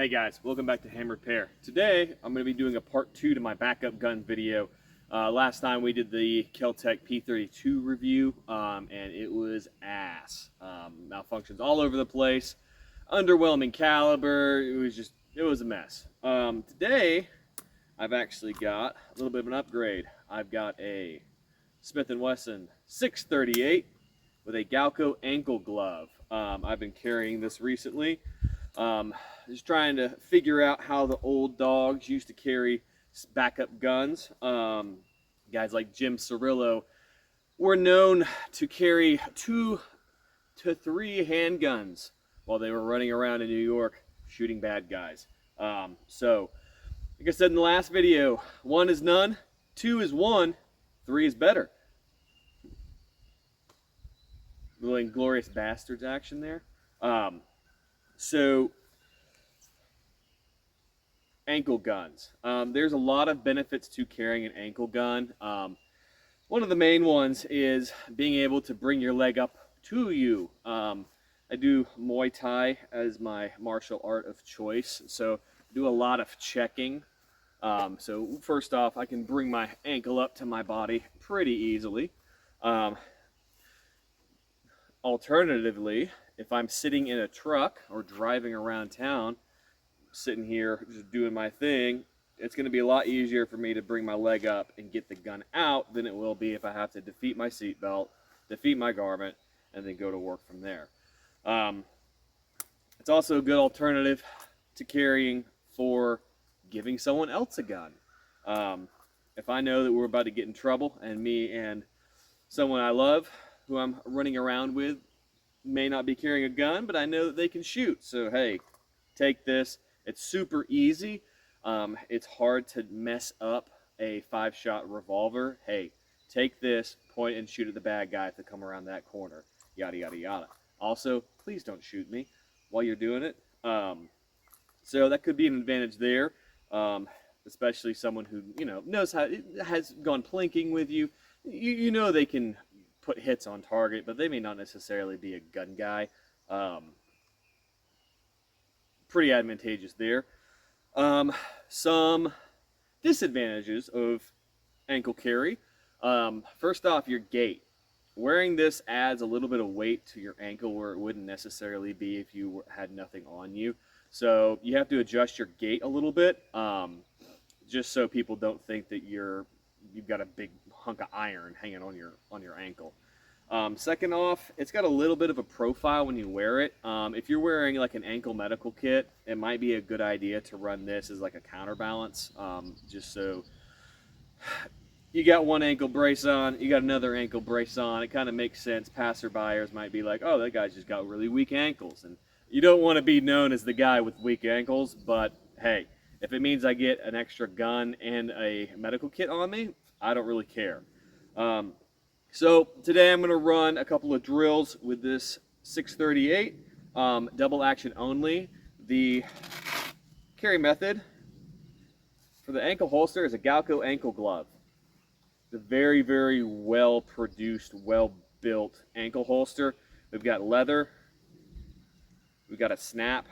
Hey guys, welcome back to Ham Repair. Today I'm going to be doing a part 2 to my backup gun video. Last time we did the Kel-Tec P32 review and it was ass. Malfunctions all over the place, underwhelming caliber, it was a mess. Today I've actually got a little bit of an upgrade. I've got a Smith and Wesson 638 with a Galco Ankleglove. I've been carrying this recently. Just trying to figure out how the old dogs used to carry backup guns. Guys like Jim Cirillo were known to carry 2 to 3 handguns while they were running around in New York shooting bad guys. So, like I said in the last video, 1 is none, 2 is 1, 3 is better. Little Inglorious Bastards action there. So, ankle guns. There's a lot of benefits to carrying an ankle gun. One of the main ones is being able to bring your leg up to you. I do Muay Thai as my martial art of choice, so I do a lot of checking. So first off, I can bring my ankle up to my body pretty easily. Alternatively, if I'm sitting in a truck or driving around town, sitting here just doing my thing, it's going to be a lot easier for me to bring my leg up and get the gun out than it will be if I have to defeat my seatbelt, defeat my garment, and then go to work from there. It's also a good alternative to carrying for giving someone else a gun. If I know that we're about to get in trouble and me and someone I love who I'm running around with may not be carrying a gun, but I know that they can shoot. So hey, take this. It's super easy. It's hard to mess up a 5-shot revolver. Hey, take this, point and shoot at the bad guy if they come around that corner. Yada, yada, yada. Also, please don't shoot me while you're doing it. So that could be an advantage there, especially someone who, knows how, has gone plinking with you. You know they can put hits on target, but they may not necessarily be a gun guy. Pretty advantageous there. Some disadvantages of ankle carry. First off, your gait. Wearing this adds a little bit of weight to your ankle where it wouldn't necessarily be if you had nothing on you. So you have to adjust your gait a little bit, just so people don't think that you've got a big hunk of iron hanging on your ankle. Second off, it's got a little bit of a profile when you wear it. If you're wearing like an ankle medical kit, it might be a good idea to run this as like a counterbalance, just so you got one ankle brace on, you got another ankle brace on. It kind of makes sense. Passerbyers might be like, oh, that guy's just got really weak ankles. And you don't want to be known as the guy with weak ankles, but hey, if it means I get an extra gun and a medical kit on me, I don't really care. So today I'm going to run a couple of drills with this 638, double action only. The carry method for the ankle holster is a Galco Ankleglove. It's a very, very well produced, well built ankle holster. We've got leather, we've got a snap,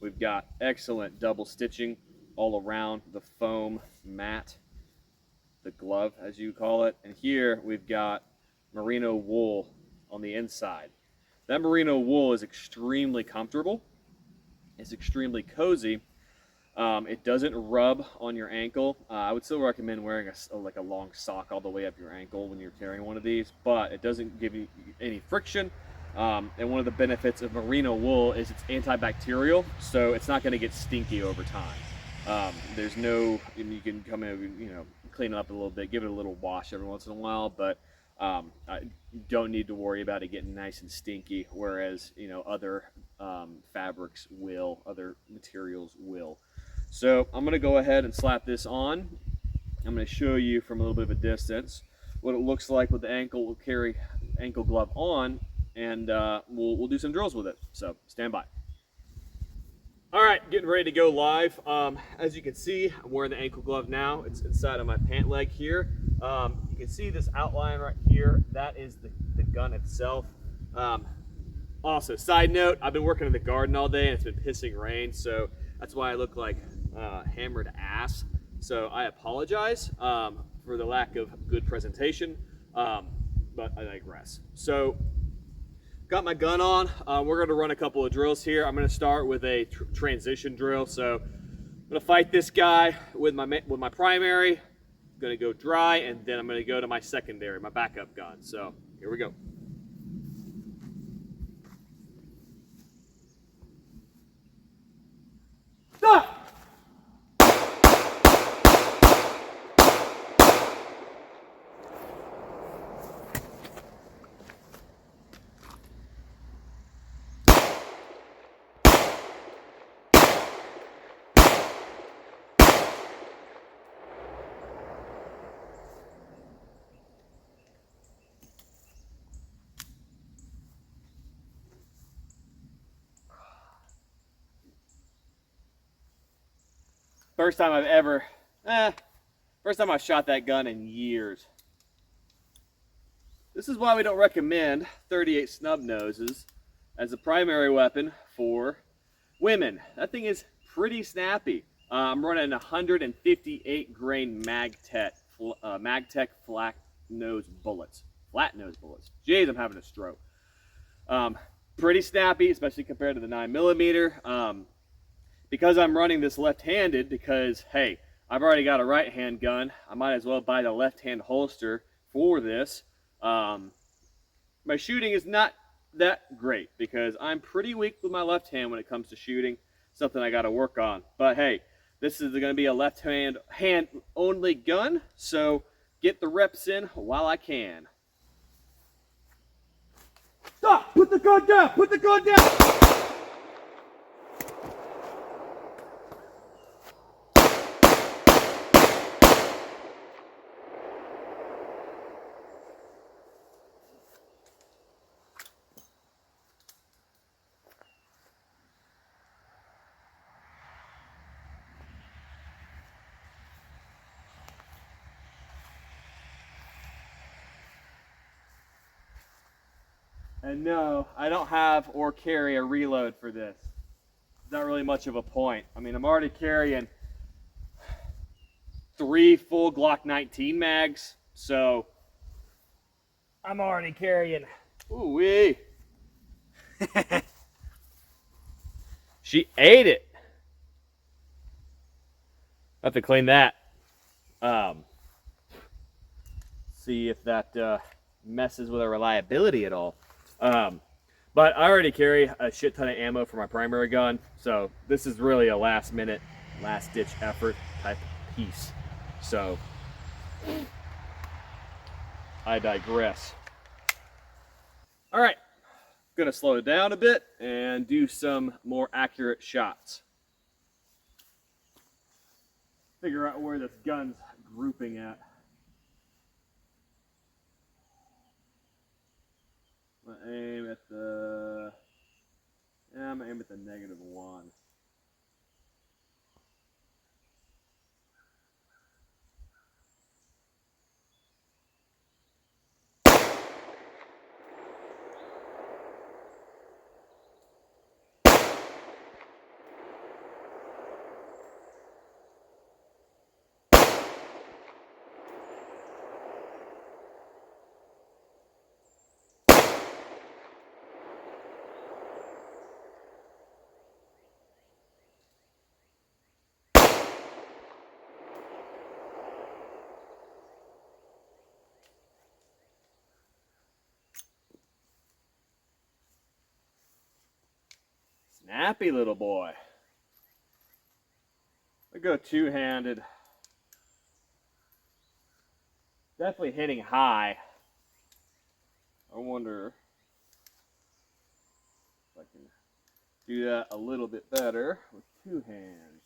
we've got excellent double stitching all around the foam mat, the glove as you call it, and here we've got merino wool on the inside. That merino wool is extremely comfortable, it's extremely cozy. It doesn't rub on your ankle. I would still recommend wearing a long sock all the way up your ankle when you're carrying one of these, but it doesn't give you any friction. And one of the benefits of merino wool is it's antibacterial, so it's not going to get stinky over time. There's no, you can come in, clean it up a little bit, give it a little wash every once in a while, but I don't need to worry about it getting nice and stinky, whereas other fabrics will, other materials will. So I'm going to go ahead and slap this on. I'm going to show you from a little bit of a distance what it looks like with the ankle glove on, and we'll do some drills with it. So stand by. All right, getting ready to go live. As you can see, I'm wearing the ankle glove now. It's inside of my pant leg here. You can see this outline right here. That is the gun itself. Also, side note, I've been working in the garden all day and it's been pissing rain, so that's why I look like hammered ass. So I apologize for the lack of good presentation, but I digress. So, got my gun on. We're going to run a couple of drills here. I'm going to start with a transition drill. So, I'm going to fight this guy with my primary. I'm going to go dry, and then I'm going to go to my secondary, my backup gun. So, here we go. Stop! First time I shot that gun in years. This is why we don't recommend 38 Snub-Noses as a primary weapon for women. That thing is pretty snappy. I'm running 158 grain MagTech flat nose bullets. Flat nose bullets. Jeez, I'm having a stroke. Pretty snappy, especially compared to the 9mm. Because I'm running this left-handed, because, hey, I've already got a right-hand gun, I might as well buy the left-hand holster for this. My shooting is not that great, because I'm pretty weak with my left hand when it comes to shooting, something I got to work on. But, hey, this is going to be a left-hand only gun, so get the reps in while I can. Stop! Put the gun down! Put the gun down! And no, I don't have or carry a reload for this. It's not really much of a point. I mean, I'm already carrying 3 full Glock 19 mags, so I'm already carrying. Ooh-wee. She ate it. I have to clean that. See if that messes with our reliability at all. But I already carry a shit ton of ammo for my primary gun, so this is really a last-minute, last-ditch effort type piece. So, I digress. All right, gonna slow it down a bit and do some more accurate shots. Figure out where this gun's grouping at. I'm gonna aim at the, I'm gonna aim at the -1. Snappy little boy. I go two-handed. Definitely hitting high. I wonder if I can do that a little bit better with two hands.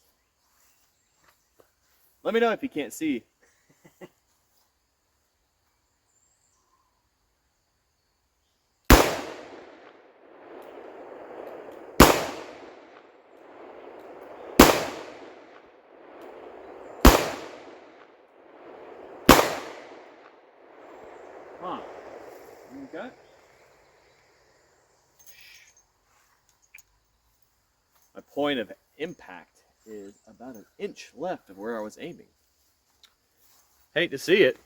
Let me know if you can't see. Huh. Okay. My point of impact is about an inch left of where I was aiming. Hate to see it.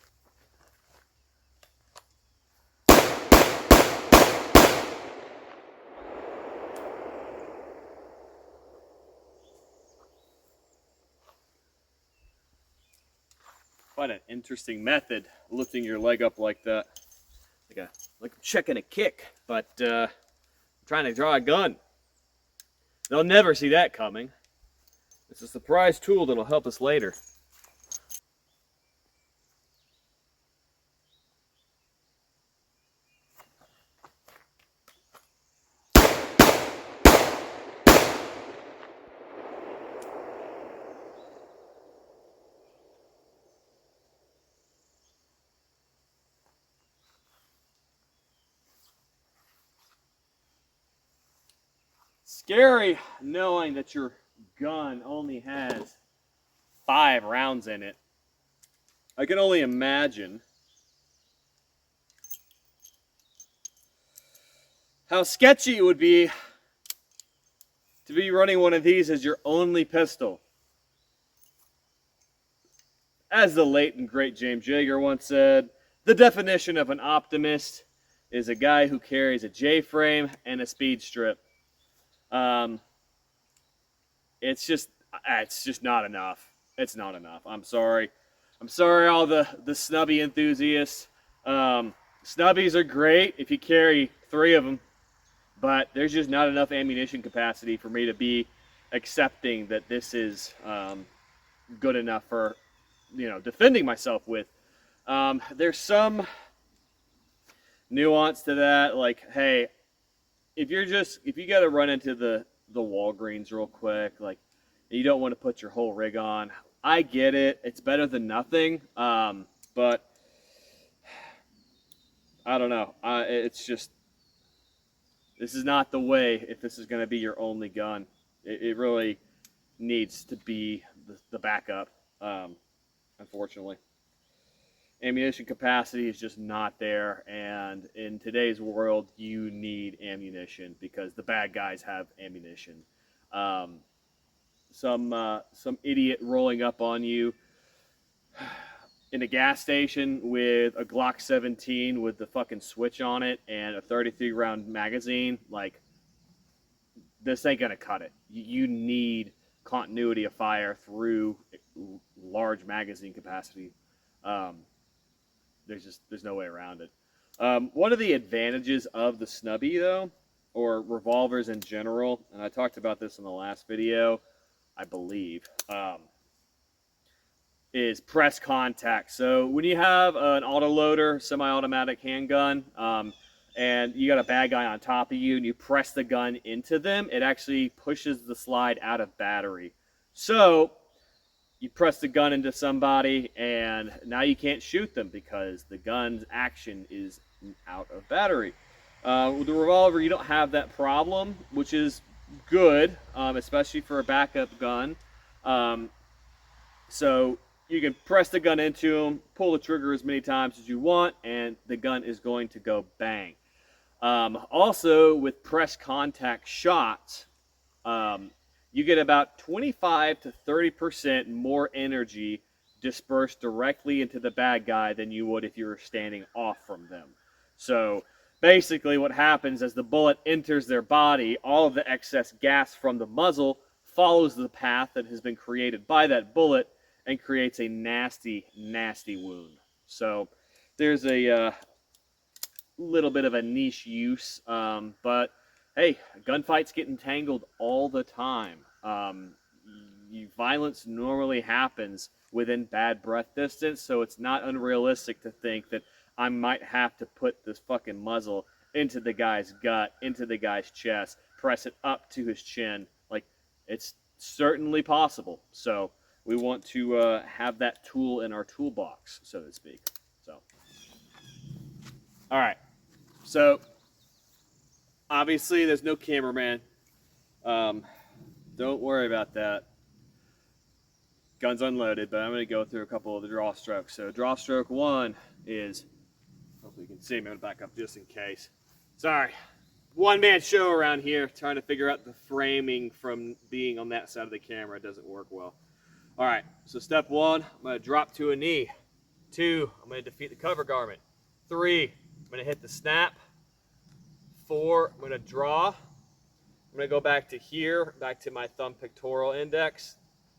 Quite an interesting method, lifting your leg up like that. Like I'm checking a kick, but I'm trying to draw a gun. They'll never see that coming. It's a surprise tool that'll help us later. Scary knowing that your gun only has 5 rounds in it. I can only imagine how sketchy it would be to be running one of these as your only pistol. As the late and great James Yeager once said, the definition of an optimist is a guy who carries a J-frame and a speed strip. It's just not enough. It's not enough. I'm sorry. I'm sorry, all the snubby enthusiasts. Snubbies are great if you carry 3 of them, but there's just not enough ammunition capacity for me to be accepting that this is good enough for, defending myself with. There's some nuance to that, like, hey, if you got to run into the Walgreens real quick, like, you don't want to put your whole rig on, I get it. It's better than nothing. But I don't know. It's just, this is not the way if this is going to be your only gun. It really needs to be the backup, unfortunately. Ammunition capacity is just not there, and in today's world, you need ammunition because the bad guys have ammunition. Some idiot rolling up on you in a gas station with a Glock 17 with the fucking switch on it and a 33 round magazine, like, this ain't gonna cut it. You need continuity of fire through large magazine capacity. There's no way around it. One of the advantages of the snubby, though, or revolvers in general, and I talked about this in the last video, I believe, is press contact. So when you have an autoloader, semi-automatic handgun, and you got a bad guy on top of you and you press the gun into them, it actually pushes the slide out of battery. So you press the gun into somebody and now you can't shoot them because the gun's action is out of battery. With the revolver, you don't have that problem, which is good, especially for a backup gun. So you can press the gun into them, pull the trigger as many times as you want, and the gun is going to go bang. Also, with press contact shots, you get about 25 to 30% more energy dispersed directly into the bad guy than you would if you were standing off from them. So basically what happens as the bullet enters their body, all of the excess gas from the muzzle follows the path that has been created by that bullet and creates a nasty, nasty wound. So there's a little bit of a niche use, but hey, gunfights get entangled all the time. Violence normally happens within bad breath distance, so it's not unrealistic to think that I might have to put this fucking muzzle into the guy's gut, into the guy's chest, press it up to his chin. Like, it's certainly possible. So we want to have that tool in our toolbox, so to speak. So, all right. So, obviously, there's no cameraman. Don't worry about that. Gun's unloaded, but I'm going to go through a couple of the draw strokes. So, draw stroke 1 is, hopefully you can see me. I'm going to back up just in case. Sorry. one-man show around here, trying to figure out the framing from being on that side of the camera. It doesn't work well. All right, so step 1, I'm going to drop to a knee. 2, I'm going to defeat the cover garment. 3, I'm going to hit the snap. 4, I'm going to draw. I'm going to go back to here, back to my thumb pectoral index,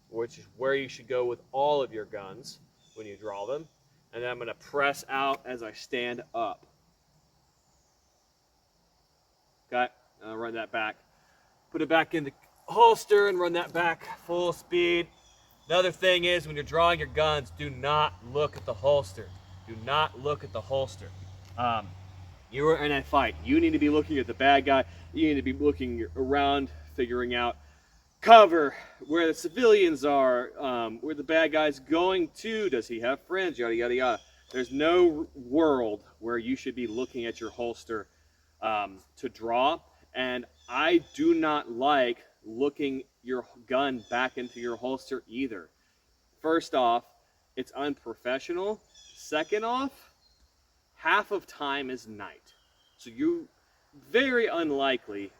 which is where you should go with all of your guns when you draw them. And then I'm going to press out as I stand up. Okay, I'll run that back. Put it back in the holster and run that back full speed. Another thing is, when you're drawing your guns, do not look at the holster. Do not look at the holster. You are in a fight. You need to be looking at the bad guy. You need to be looking around, figuring out cover, where the civilians are, where the bad guy's going to. Does he have friends? Yada, yada, yada. There's no world where you should be looking at your holster to draw. And I do not like looking your gun back into your holster either. First off, it's unprofessional. Second off, half of time is night. So you very unlikely,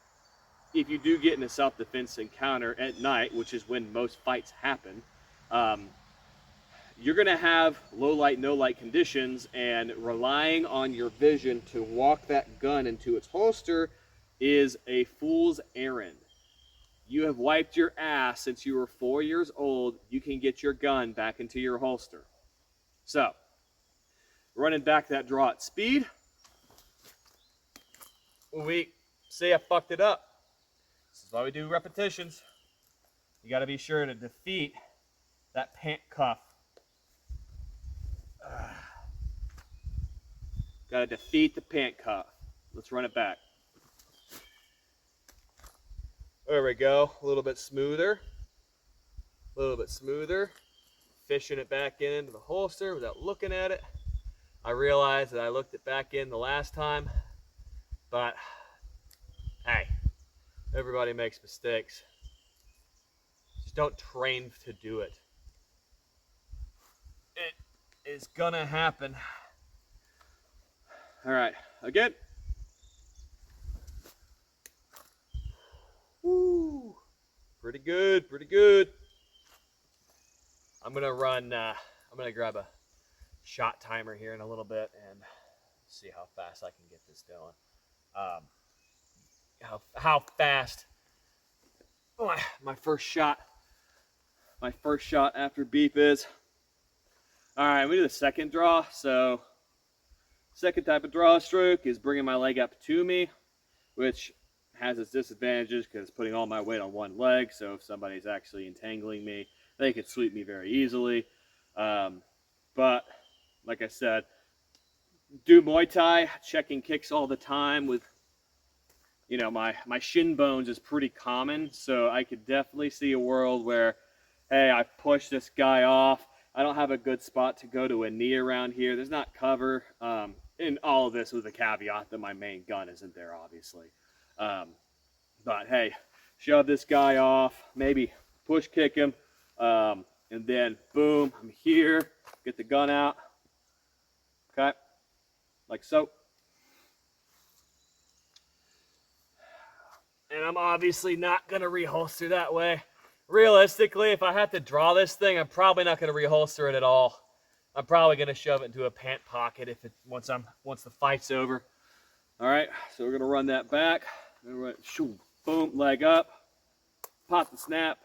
if you do get in a self-defense encounter at night, which is when most fights happen, you're going to have low light, no light conditions, and relying on your vision to walk that gun into its holster is a fool's errand. You have wiped your ass since you were 4 years old. You can get your gun back into your holster. So, running back that draw at speed. We say I fucked it up. This is why we do repetitions. You got to be sure to defeat that pant cuff. Got to defeat the pant cuff. Let's run it back. There we go. A little bit smoother. A little bit smoother. Fishing it back into the holster without looking at it. I realized that I looked it back in the last time, but hey, everybody makes mistakes. Just don't train to do it. It is gonna happen. All right, again. Woo, pretty good, pretty good. I'm gonna run, I'm gonna grab a shot timer here in a little bit and see how fast I can get this going. How fast my first shot after beep is. All right, we do the second draw. So second type of draw stroke is bringing my leg up to me, which has its disadvantages because it's putting all my weight on one leg. So if somebody's actually entangling me, they could sweep me very easily. But like I said, do Muay Thai, checking kicks all the time with, you know, my shin bones is pretty common. So I could definitely see a world where, hey, I push this guy off. I don't have a good spot to go to a knee around here. There's not cover. And all of this with a caveat that my main gun isn't there, obviously. But hey, shove this guy off, maybe push kick him, and then boom, I'm here, get the gun out, okay, like so. And I'm obviously not going to reholster that way. Realistically, if I had to draw this thing, I'm probably not going to reholster it at all. I'm probably going to shove it into a pant pocket if it once the fight's over. All right, so we're going to run that back. Boom, leg up, pop the snap.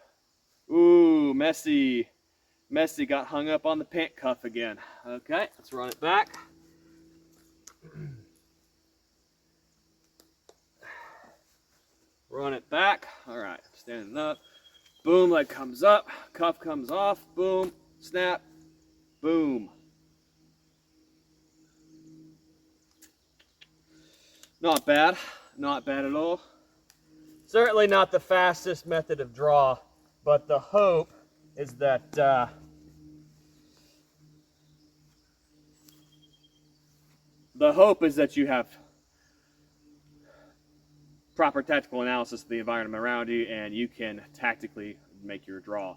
Ooh, messy got hung up on the pant cuff again. Okay, let's run it back. Run it back. All right, standing up. Boom, leg comes up, cuff comes off. Boom, snap, boom. Not bad at all. Certainly not the fastest method of draw, but the hope is that you have proper tactical analysis of the environment around you, and you can tactically make your draw.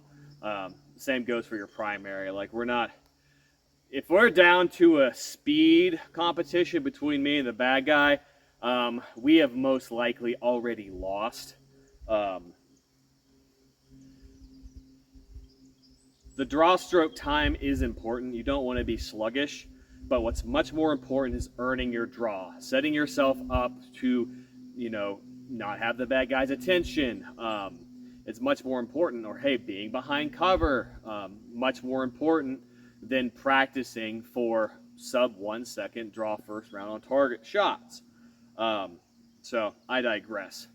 Same goes for your primary. Like, if we're down to a speed competition between me and the bad guy, We have most likely already lost. Um, the draw stroke time is important. You don't want to be sluggish, but what's much more important is earning your draw, setting yourself up to, not have the bad guy's attention. It's much more important, or hey, being behind cover, much more important than practicing for sub 1 second draw first round on target shots. So I digress.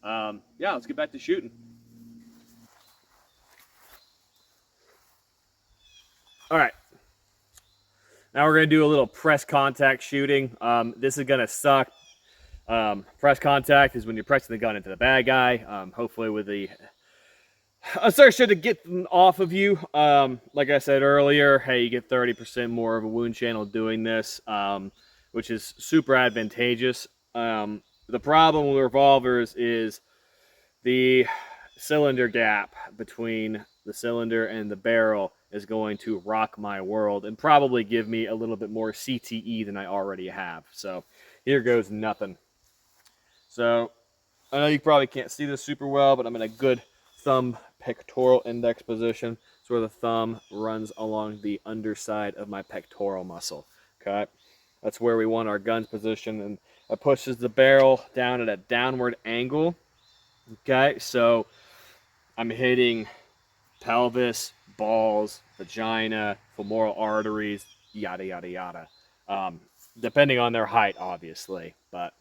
Yeah, let's get back to shooting. All right. Now we're going to do a little press contact shooting. This is going to suck. Press contact is when you're pressing the gun into the bad guy, hopefully with the assertion to get them off of you. Like I said earlier, hey, you get 30% more of a wound channel doing this, which is super advantageous. The problem with revolvers is the cylinder gap between the cylinder and the barrel is going to rock my world and probably give me a little bit more CTE than I already have. So here goes nothing. So I know you probably can't see this super well, but I'm in a good thumb pectoral index position. It's where the thumb runs along the underside of my pectoral muscle. Okay, that's where we want our gun's position, and it pushes the barrel down at a downward angle. Okay, so I'm hitting pelvis, balls, vagina, femoral arteries, yada yada yada. Depending on their height, obviously, but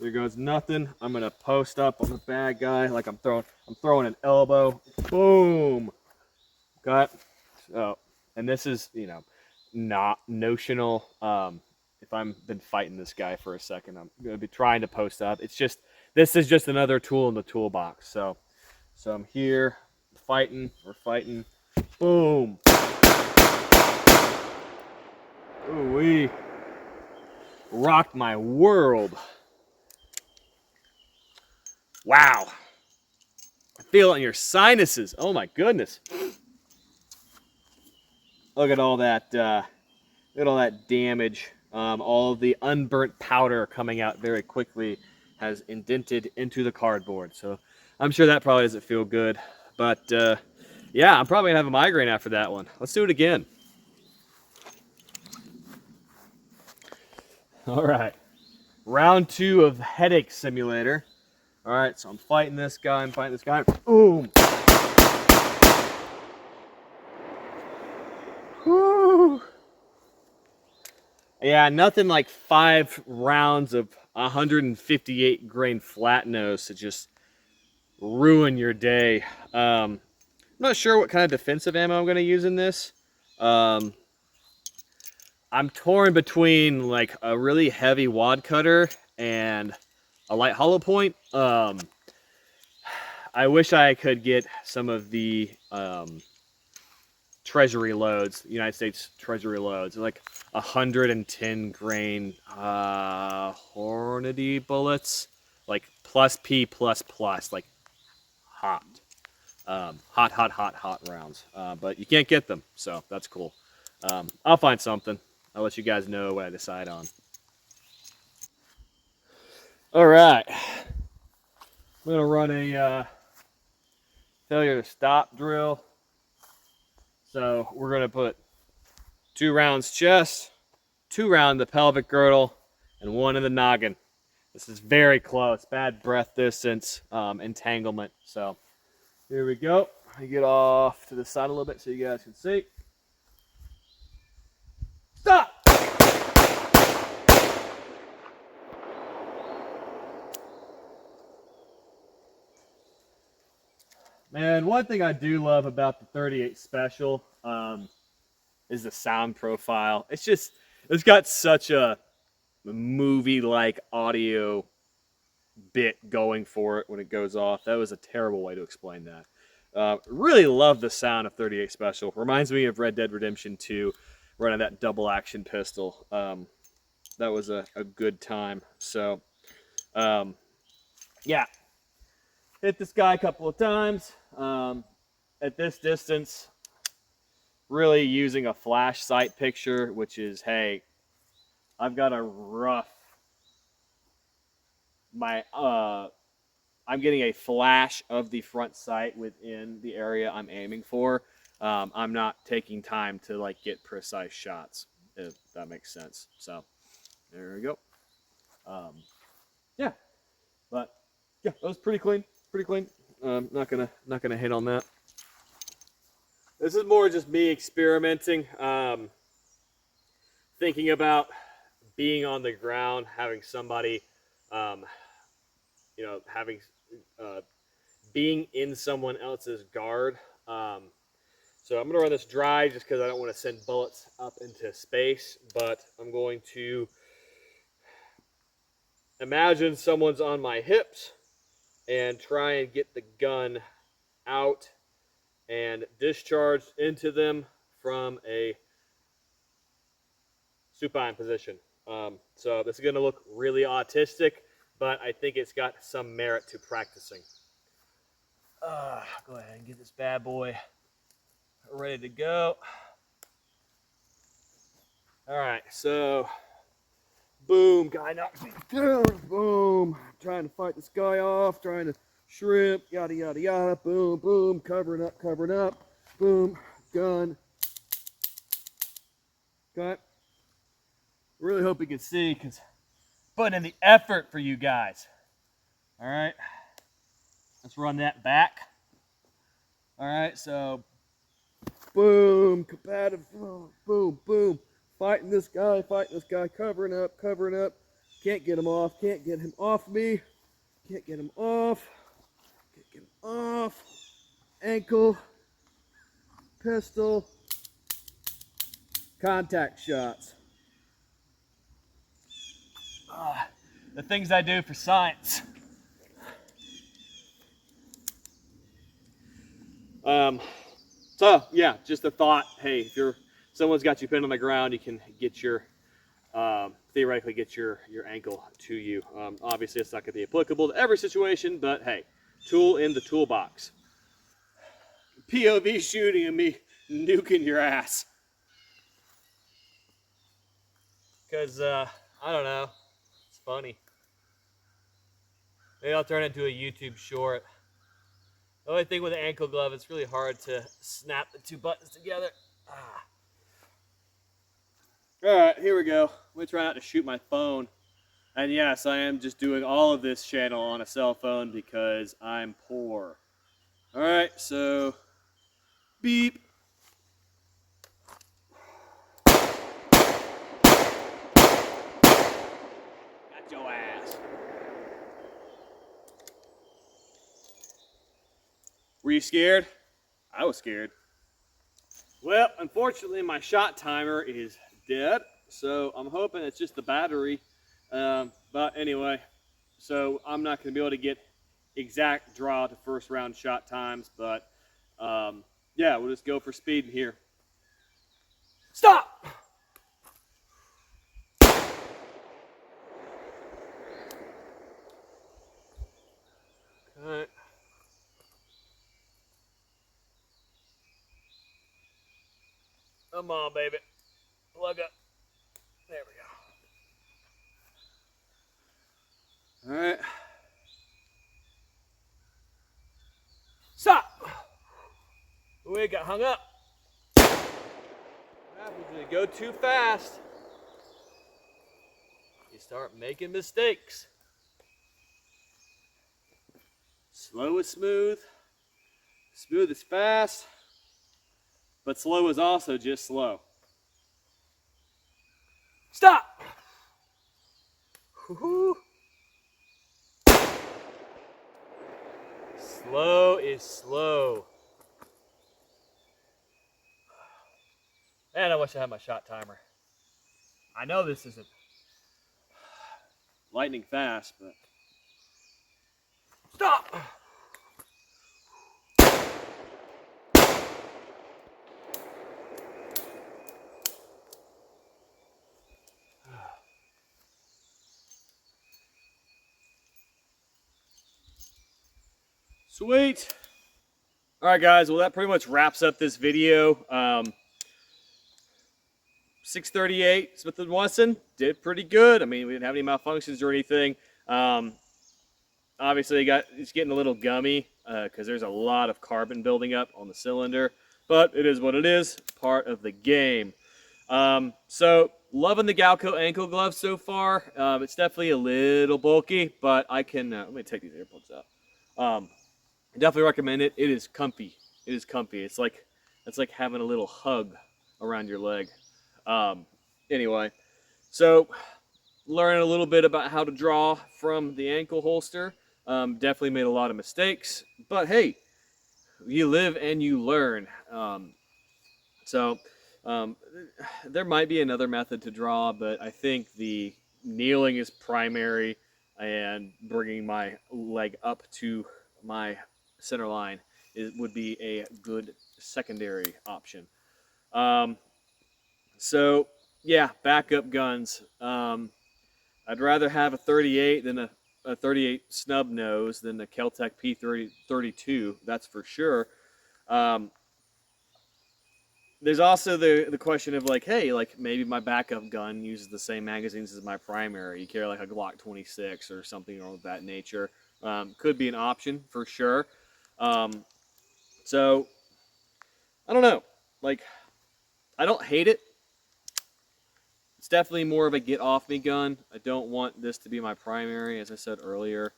there goes nothing. I'm gonna post up on the bad guy like I'm throwing an elbow. Boom. Okay. So, and this is not notional. If I've been fighting this guy for a second, I'm gonna be trying to post up. This is just another tool in the toolbox. So I'm here fighting. We're fighting. Boom. Ooh wee. Rocked my world. Wow. I feel it in your sinuses. Oh my goodness. Look at all that. Look at all that damage. All of the unburnt powder coming out very quickly has indented into the cardboard. So I'm sure that probably doesn't feel good. But yeah, I'm probably gonna have a migraine after that one. Let's do it again. All right. Round 2 of Headache Simulator. All right, so I'm fighting this guy. Boom. Whew. Yeah, nothing like 5 rounds of 158 grain flat nose to just ruin your day. I'm not sure what kind of defensive ammo I'm going to use in this. I'm torn between like a really heavy wad cutter and a light hollow point. I wish I could get some of the treasury loads, United States treasury loads, like 110 grain Hornady bullets, like plus P plus plus, like hot. Hot rounds. But you can't get them, so that's cool. I'll find something. I'll let you guys know what I decide on. All right. I'm going to run a failure to stop drill. So we're going to put 2 rounds chest, 2 round the pelvic girdle, and 1 in the noggin. This is very close. Bad breath distance, entanglement. So here we go. I get off to the side a little bit so you guys can see. Stop! Man, one thing I do love about the 38 Special is the sound profile. It's got such a movie-like audio bit going for it when it goes off. That was a terrible way to explain that. Really love the sound of 38 Special. Reminds me of Red Dead Redemption 2, running that double action pistol. That was a good time. So, yeah. Hit this guy a couple of times. At this distance, really using a flash sight picture, which is, hey, I've got a rough I'm getting a flash of the front sight within the area I'm aiming for. I'm not taking time to like get precise shots, if that makes sense. So there we go. Yeah, but yeah, that was pretty clean. Pretty clean. Not gonna hit on that. This is more just me experimenting, thinking about being on the ground, having somebody, having being in someone else's guard. So I'm going to run this dry just because I don't want to send bullets up into space, but I'm going to imagine someone's on my hips and try and get the gun out and discharge into them from a supine position. So this is going to look really autistic, but I think it's got some merit to practicing. Go ahead and get this bad boy ready to go. All right, so boom, guy knocks me down. Boom, trying to fight this guy off, trying to shrimp, yada yada yada. Boom, boom, covering up. Boom, gun. Okay. Really hope you can see because putting in the effort for you guys. All right, let's run that back. All right, so boom, competitive, boom, boom. Fighting this guy, covering up. Can't get him off, can't get him off me. Can't get him off. Ankle, pistol, contact shots. The things I do for science. So yeah, just a thought. Hey, if someone's got you pinned on the ground, you can get your theoretically get your ankle to you. Obviously, it's not going to be applicable to every situation, but hey, tool in the toolbox. POV shooting and me nuking your ass. Because I don't know, it's funny. Maybe I'll turn it into a YouTube short. The only thing with an ankle glove, it's really hard to snap the two buttons together. All right, here we go. Let me try not to shoot my phone. And yes, I am just doing all of this channel on a cell phone because I'm poor. All right, so beep. Got your ass. Were you scared? I was scared. Well, unfortunately, my shot timer is dead, so I'm hoping it's just the battery. But anyway, so I'm not going to be able to get exact draw to first round shot times, but yeah, we'll just go for speed in here. Stop! Okay. Come on, baby. Plug up. There we go. All right. Stop! We got hung up. What happens when you go too fast? You start making mistakes. Slow is smooth. Smooth is fast. But slow is also just slow. Stop! Woo-hoo. Slow is slow. Man, I wish I had my shot timer. I know this isn't lightning fast, but... Stop! Sweet. All right, guys. Well, that pretty much wraps up this video. 638 Smith and Wesson did pretty good. I mean, we didn't have any malfunctions or anything. Obviously, it's getting a little gummy because there's a lot of carbon building up on the cylinder, but it is what it is, part of the game. So loving the Galco Ankleglove so far. It's definitely a little bulky, but I can, let me take these earplugs out. I definitely recommend it. It is comfy. It is comfy. It's like having a little hug around your leg. Um, anyway, so learning a little bit about how to draw from the ankle holster. Definitely made a lot of mistakes, but hey, you live and you learn. So there might be another method to draw, but I think the kneeling is primary, and bringing my leg up to my center line would be a good secondary option. Um, so yeah, backup guns. I'd rather have a 38 than a 38 snub nose than a Keltec P32. That's for sure. Um, there's also the question of like, hey, like maybe my backup gun uses the same magazines as my primary. You carry like a Glock 26 or something of that nature. Could be an option for sure. Um, so I don't know. Like, I don't hate it. It's definitely more of a get off me gun. I don't want this to be my primary, as I said earlier.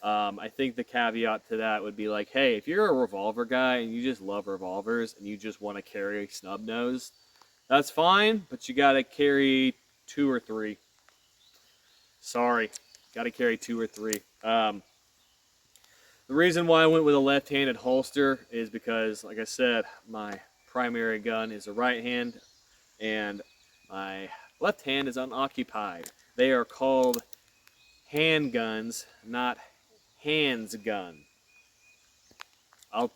I think the caveat to that would be like, hey, if you're a revolver guy and you just love revolvers and you just want to carry snub nose, that's fine, but you got to carry 2 or 3. Sorry, got to carry 2 or 3. The reason why I went with a left-handed holster is because, like I said, my primary gun is a right hand, and my left hand is unoccupied. They are called handguns, not hands gun. I'll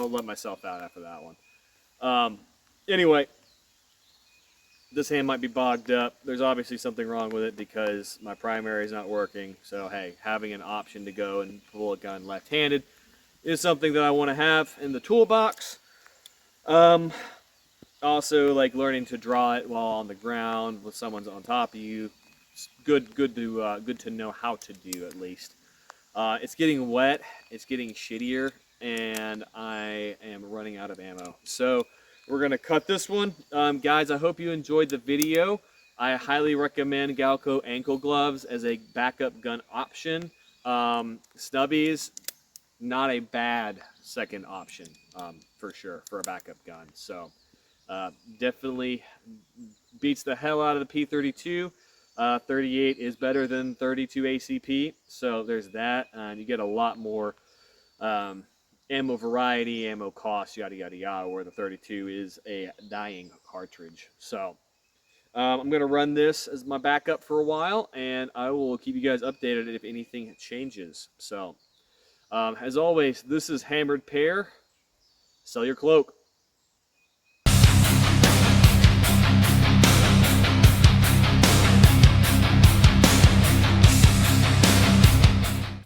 let myself out after that one. Anyway, this hand might be bogged up. There's obviously something wrong with it because my primary is not working. So hey, having an option to go and pull a gun left-handed is something that I want to have in the toolbox. Also, like learning to draw it while on the ground with someone's on top of you. It's good to know how to do at least. It's getting wet. It's getting shittier, and I am running out of ammo. So we're going to cut this one. Guys, I hope you enjoyed the video. I highly recommend Galco Anklegloves as a backup gun option. Snubbies, not a bad second option for sure for a backup gun. So definitely beats the hell out of the P32. 38 is better than 32 ACP, so there's that. You get a lot more ammo variety, ammo cost, yada yada yada, where the 32 is a dying cartridge. So I'm going to run this as my backup for a while, and I will keep you guys updated if anything changes. So as always, this is Hammered Pear. Sell your cloak.